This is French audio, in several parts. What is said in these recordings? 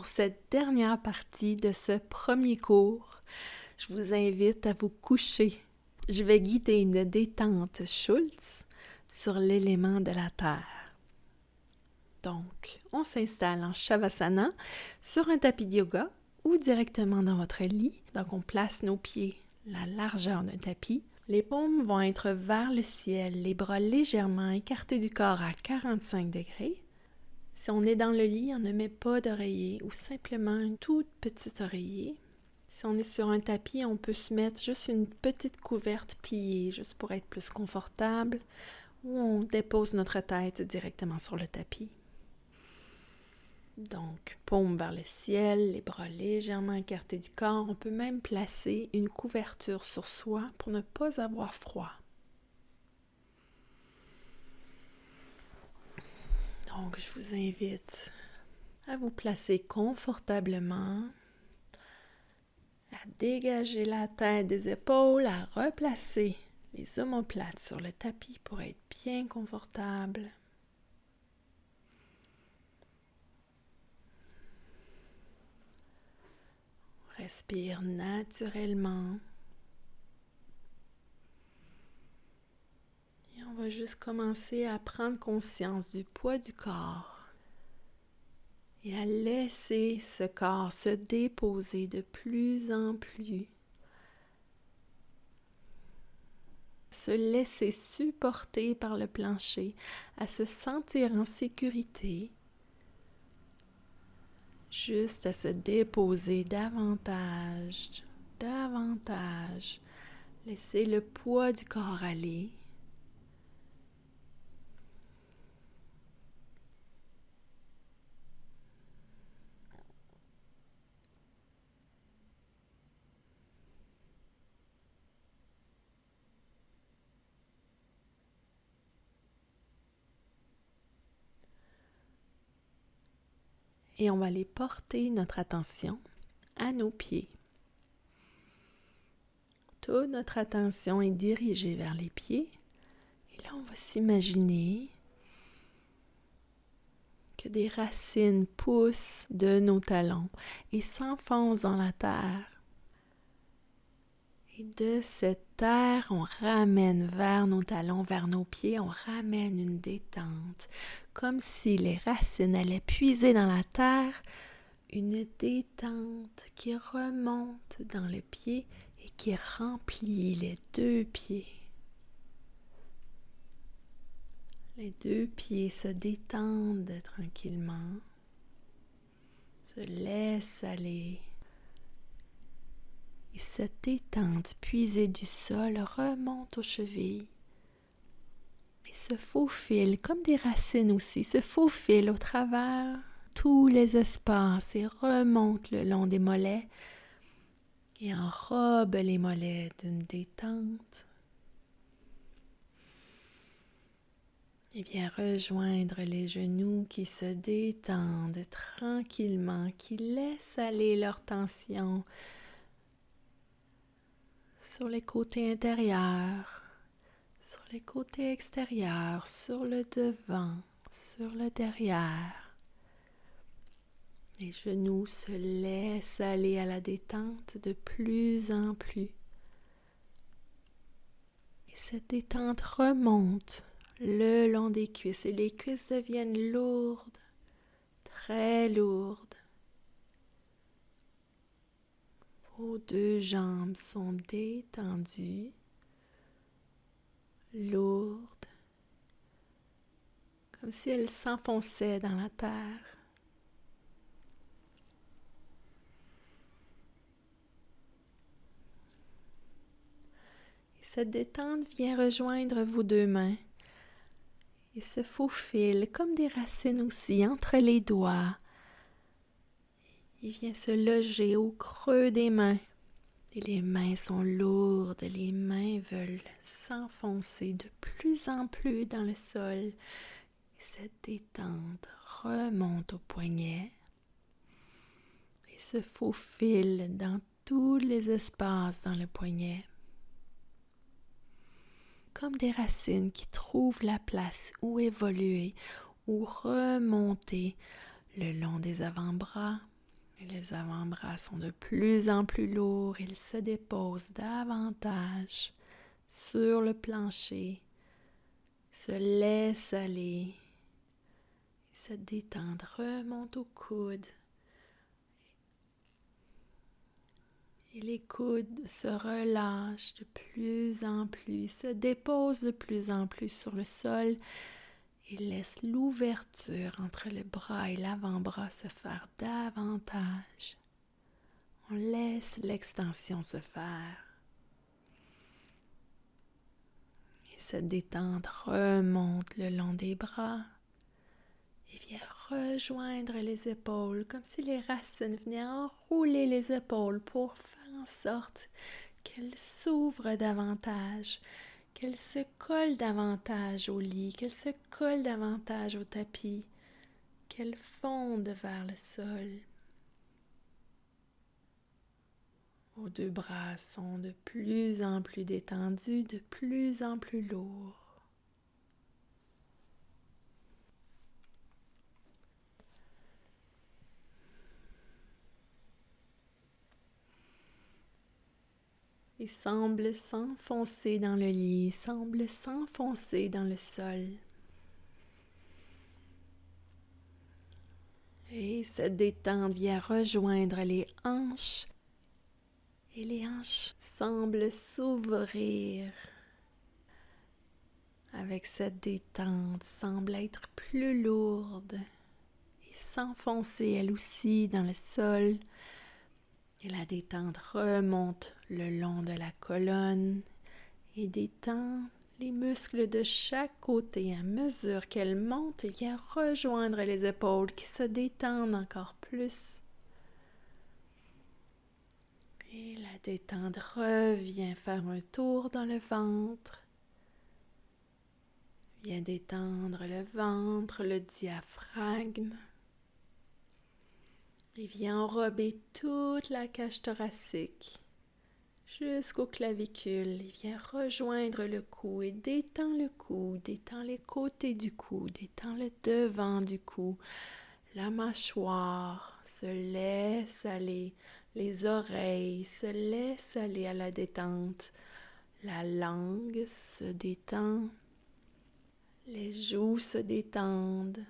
pour cette dernière partie de ce premier cours, je vous invite à vous coucher. Je vais guider une détente Schultz sur l'élément de la terre. Donc, on s'installe en Shavasana sur un tapis de yoga ou directement dans votre lit. Donc, on place nos pieds la largeur d'un tapis. Les paumes vont être vers le ciel, les bras légèrement écartés du corps à 45 degrés. Si on est dans le lit, on ne met pas d'oreiller ou simplement une toute petite oreiller. Si on est sur un tapis, on peut se mettre juste une petite couverte pliée, juste pour être plus confortable, ou on dépose notre tête directement sur le tapis. Donc, paume vers le ciel, les bras légèrement écartés du corps. On peut même placer une couverture sur soi pour ne pas avoir froid. Donc, je vous invite à vous placer confortablement, à dégager la tête des épaules, à replacer les omoplates sur le tapis pour être bien confortable. Respire naturellement. Et on va juste commencer à prendre conscience du poids du corps et à laisser ce corps se déposer de plus en plus. Se laisser supporter par le plancher, à se sentir en sécurité, juste à se déposer davantage. Laissez le poids du corps aller. Et on va aller porter notre attention à nos pieds. Toute notre attention est dirigée vers les pieds. Et là, on va s'imaginer que des racines poussent de nos talons et s'enfoncent dans la terre. Et de cette terre, on ramène vers nos talons, vers nos pieds, on ramène une détente, comme si les racines allaient puiser dans la terre, une détente qui remonte dans le pied et qui remplit les deux pieds. Les deux pieds se détendent tranquillement, se laissent aller. Et cette détente puisée du sol remonte aux chevilles et se faufile comme des racines aussi, se faufile au travers tous les espaces et remonte le long des mollets et enrobe les mollets d'une détente. Et vient rejoindre les genoux qui se détendent tranquillement, qui laissent aller leur tension sur les côtés intérieurs, sur les côtés extérieurs, sur le devant, sur le derrière. Les genoux se laissent aller à la détente de plus en plus. Et cette détente remonte le long des cuisses et les cuisses deviennent lourdes, très lourdes. Vos deux jambes sont détendues, lourdes, comme si elles s'enfonçaient dans la terre. Et cette détente vient rejoindre vos deux mains et se faufile comme des racines aussi entre les doigts. Il vient se loger au creux des mains. Et les mains sont lourdes, les mains veulent s'enfoncer de plus en plus dans le sol. Et cette détente remonte aux poignets et se faufile dans tous les espaces dans le poignet. Comme des racines qui trouvent la place où évoluer ou remonter le long des avant-bras, Et les avant-bras sont de plus en plus lourds. Ils se déposent davantage sur le plancher, se laissent aller, se détendent, remontent aux coudes. Et les coudes se relâchent de plus en plus, se déposent de plus en plus sur le sol et laissent l'ouverture entre le bras et l'avant-bras se faire davantage. On laisse l'extension se faire. Et cette détente remonte le long des bras et vient rejoindre les épaules, comme si les racines venaient enrouler les épaules pour faire en sorte qu'elles s'ouvrent davantage, qu'elles se collent davantage au lit, qu'elles se collent davantage au tapis, qu'elles fondent vers le sol. Vos deux bras sont de plus en plus détendus, de plus en plus lourds. Ils semblent s'enfoncer dans le lit, semblent s'enfoncer dans le sol. Et cette détente vient rejoindre les hanches. Et les hanches semblent s'ouvrir. Avec cette détente, semblent être plus lourdes et s'enfoncer elles aussi dans le sol. Et la détente remonte le long de la colonne et détend les muscles de chaque côté à mesure qu'elle monte et vient rejoindre les épaules qui se détendent encore plus. Et la détente revient faire un tour dans le ventre. Vient détendre le ventre, le diaphragme. Et vient enrober toute la cage thoracique jusqu'aux clavicules. Il vient rejoindre le cou et détend le cou, détend les côtés du cou, détend le devant du cou. La mâchoire se laisse aller, les oreilles se laissent aller à la détente. La langue se détend, les joues se détendent.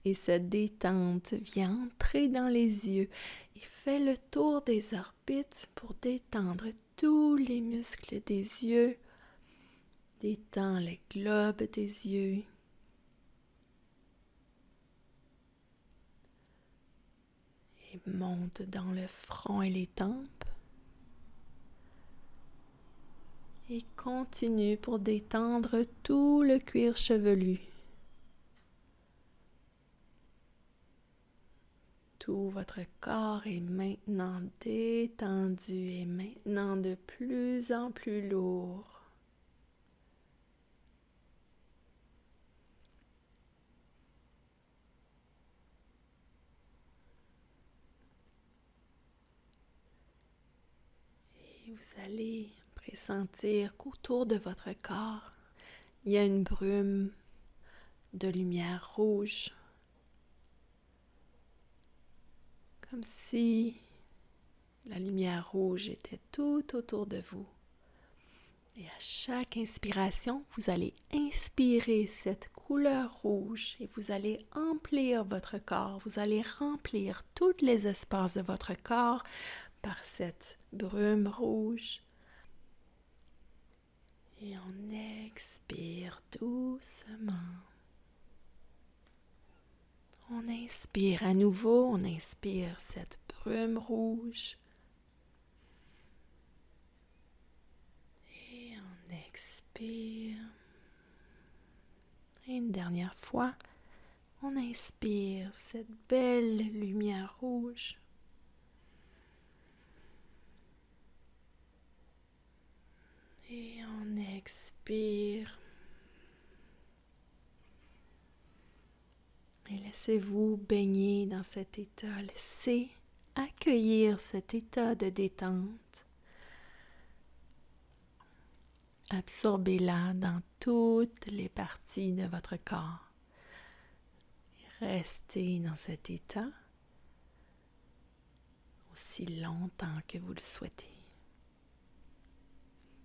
Et cette détente vient entrer dans les yeux et fait le tour des orbites pour détendre tous les muscles des yeux, détend les globes des yeux. Et monte dans le front et les tempes. Et continue pour détendre tout le cuir chevelu. Tout votre corps est maintenant détendu et maintenant de plus en plus lourd. Et vous allez pressentir qu'autour de votre corps, il y a une brume de lumière rouge. Comme si la lumière rouge était tout autour de vous. Et à chaque inspiration, vous allez inspirer cette couleur rouge et vous allez emplir votre corps. Vous allez remplir tous les espaces de votre corps par cette brume rouge. Et on expire doucement. On inspire à nouveau, on inspire cette brume rouge. Et on expire. Et une dernière fois, on inspire cette belle lumière rouge. Et on expire. Et laissez-vous baigner dans cet état. Laissez accueillir cet état de détente. Absorbez-la dans toutes les parties de votre corps. Restez dans cet état aussi longtemps que vous le souhaitez.